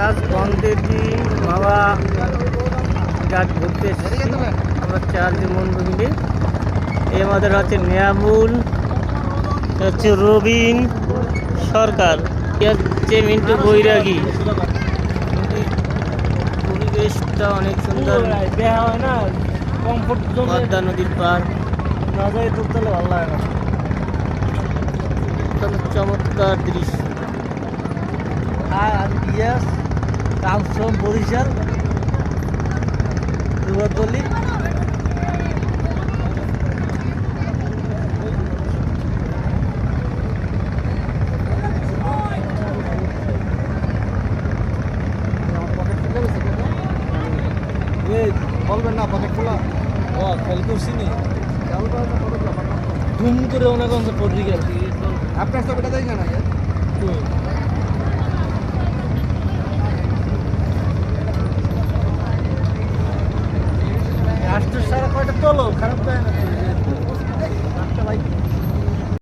আজ বন্ধের দিন বাবা ঘাট ঘুরতে এসেছি আমরা 4 জন বন্ধু মিলে। এই আমাদের হচ্ছে নিয়ামুল, হচ্ছে রবিন সরকার, হচ্ছে মিন্টু বৈরাগী। পরিবেশটা অনেক সুন্দর, পদ্মা নদীর পার, চমৎকার দৃশ্য। বরিশাল দুর্গাতলি বলবেন না পকেট খোলা খেয়াল করছি নি ধুম করে অনেক অংশ পড়ে গেল। আপনার সব এটা দেয় না রাষ্ট্রের সারা কয়টা চলো খারাপ দেয় না।